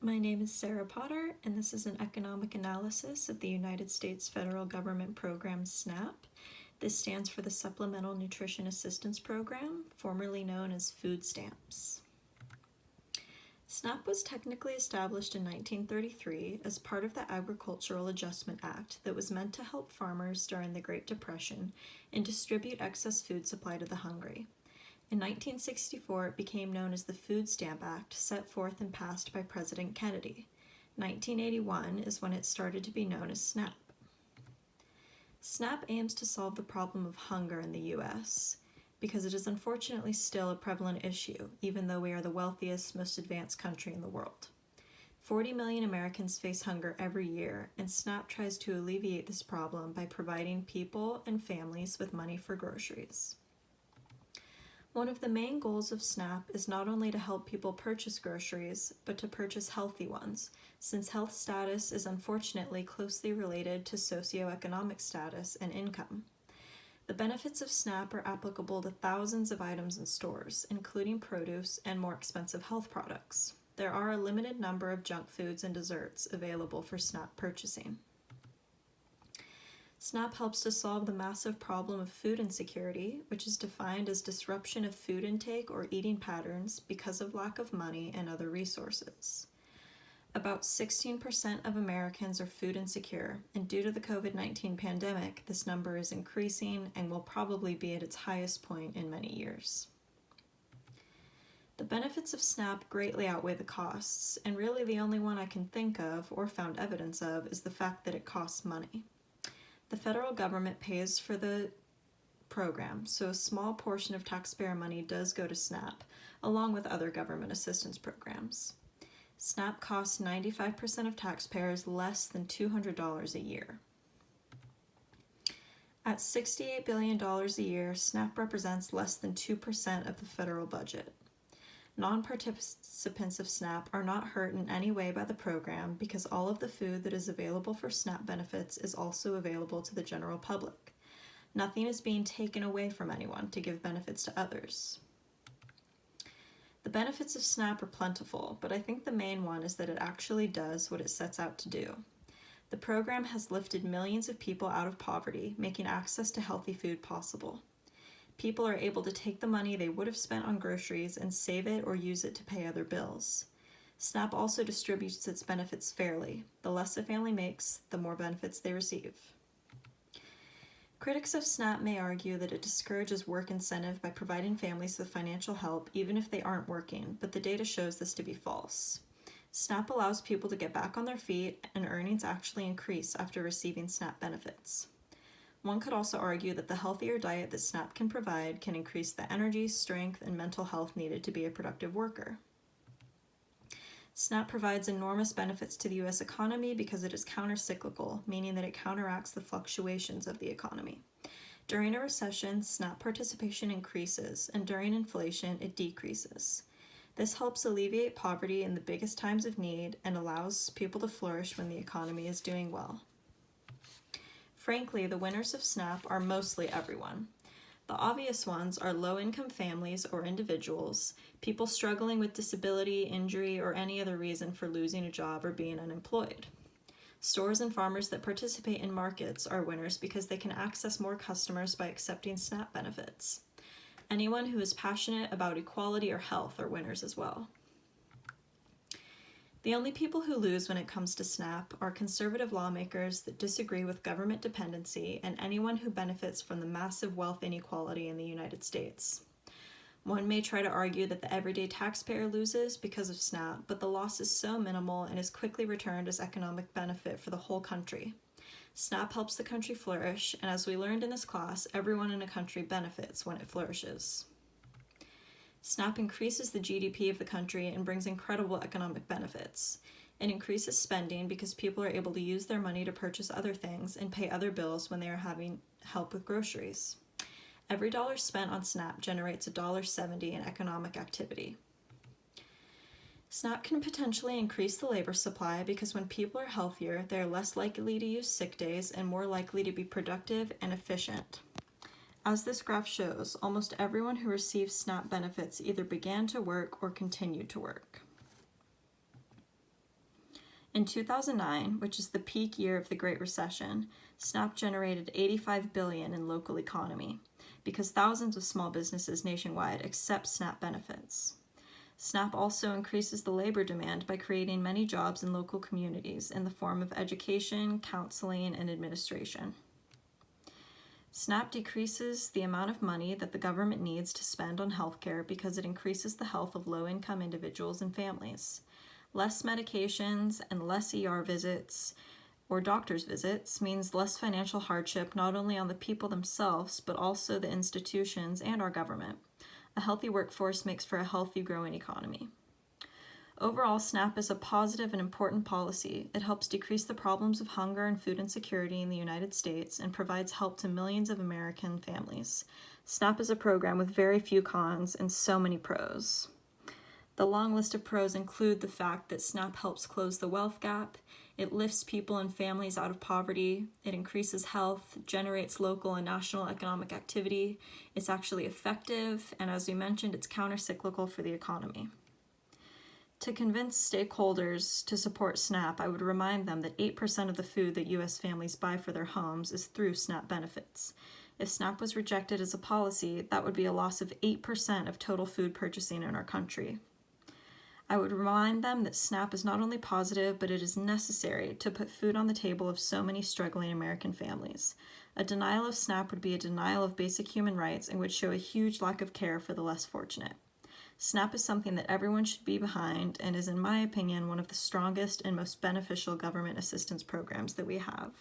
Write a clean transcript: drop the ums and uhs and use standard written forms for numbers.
My name is Sarah Potter, and this is an economic analysis of the United States federal government program SNAP. This stands for the Supplemental Nutrition Assistance Program, formerly known as food stamps. SNAP was technically established in 1933 as part of the Agricultural Adjustment Act that was meant to help farmers during the Great Depression and distribute excess food supply to the hungry. In 1964, it became known as the Food Stamp Act, set forth and passed by President Kennedy. 1981 is when it started to be known as SNAP. SNAP aims to solve the problem of hunger in the U.S. because it is unfortunately still a prevalent issue, even though we are the wealthiest, most advanced country in the world. 40 million Americans face hunger every year, and SNAP tries to alleviate this problem by providing people and families with money for groceries. One of the main goals of SNAP is not only to help people purchase groceries, but to purchase healthy ones, since health status is unfortunately closely related to socioeconomic status and income. The benefits of SNAP are applicable to thousands of items in stores, including produce and more expensive health products. There are a limited number of junk foods and desserts available for SNAP purchasing. SNAP helps to solve the massive problem of food insecurity, which is defined as disruption of food intake or eating patterns because of lack of money and other resources. About 16% of Americans are food insecure, and due to the COVID-19 pandemic, this number is increasing and will probably be at its highest point in many years. The benefits of SNAP greatly outweigh the costs, and really the only one I can think of or found evidence of is the fact that it costs money. The federal government pays for the program, so a small portion of taxpayer money does go to SNAP, along with other government assistance programs. SNAP costs 95% of taxpayers less than $200 a year. At $68 billion a year, SNAP represents less than 2% of the federal budget. Non-participants of SNAP are not hurt in any way by the program because all of the food that is available for SNAP benefits is also available to the general public. Nothing is being taken away from anyone to give benefits to others. The benefits of SNAP are plentiful, but I think the main one is that it actually does what it sets out to do. The program has lifted millions of people out of poverty, making access to healthy food possible. People are able to take the money they would have spent on groceries and save it or use it to pay other bills. SNAP also distributes its benefits fairly. The less a family makes, the more benefits they receive. Critics of SNAP may argue that it discourages work incentive by providing families with financial help even if they aren't working, but the data shows this to be false. SNAP allows people to get back on their feet, and earnings actually increase after receiving SNAP benefits. One could also argue that the healthier diet that SNAP can provide can increase the energy, strength, and mental health needed to be a productive worker. SNAP provides enormous benefits to the U.S. economy because it is countercyclical, meaning that it counteracts the fluctuations of the economy. During a recession, SNAP participation increases, and during inflation, it decreases. This helps alleviate poverty in the biggest times of need and allows people to flourish when the economy is doing well. Frankly, the winners of SNAP are mostly everyone. The obvious ones are low-income families or individuals, people struggling with disability, injury, or any other reason for losing a job or being unemployed. Stores and farmers that participate in markets are winners because they can access more customers by accepting SNAP benefits. Anyone who is passionate about equality or health are winners as well. The only people who lose when it comes to SNAP are conservative lawmakers that disagree with government dependency and anyone who benefits from the massive wealth inequality in the United States. One may try to argue that the everyday taxpayer loses because of SNAP, but the loss is so minimal and is quickly returned as economic benefit for the whole country. SNAP helps the country flourish, and as we learned in this class, everyone in a country benefits when it flourishes. SNAP increases the GDP of the country and brings incredible economic benefits. It increases spending because people are able to use their money to purchase other things and pay other bills when they are having help with groceries. Every dollar spent on SNAP generates $1.70 in economic activity. SNAP can potentially increase the labor supply because when people are healthier, they are less likely to use sick days and more likely to be productive and efficient. As this graph shows, almost everyone who receives SNAP benefits either began to work or continued to work. In 2009, which is the peak year of the Great Recession, SNAP generated $85 billion in local economy because thousands of small businesses nationwide accept SNAP benefits. SNAP also increases the labor demand by creating many jobs in local communities in the form of education, counseling, and administration. SNAP decreases the amount of money that the government needs to spend on healthcare because it increases the health of low-income individuals and families. Less medications and less ER visits or doctor's visits means less financial hardship not only on the people themselves, but also the institutions and our government. A healthy workforce makes for a healthy, growing economy. Overall, SNAP is a positive and important policy. It helps decrease the problems of hunger and food insecurity in the United States and provides help to millions of American families. SNAP is a program with very few cons and so many pros. The long list of pros include the fact that SNAP helps close the wealth gap, it lifts people and families out of poverty, it increases health, generates local and national economic activity, it's actually effective, and as we mentioned, it's countercyclical for the economy. To convince stakeholders to support SNAP, I would remind them that 8% of the food that U.S. families buy for their homes is through SNAP benefits. If SNAP was rejected as a policy, that would be a loss of 8% of total food purchasing in our country. I would remind them that SNAP is not only positive, but it is necessary to put food on the table of so many struggling American families. A denial of SNAP would be a denial of basic human rights and would show a huge lack of care for the less fortunate. SNAP is something that everyone should be behind and is, in my opinion, one of the strongest and most beneficial government assistance programs that we have.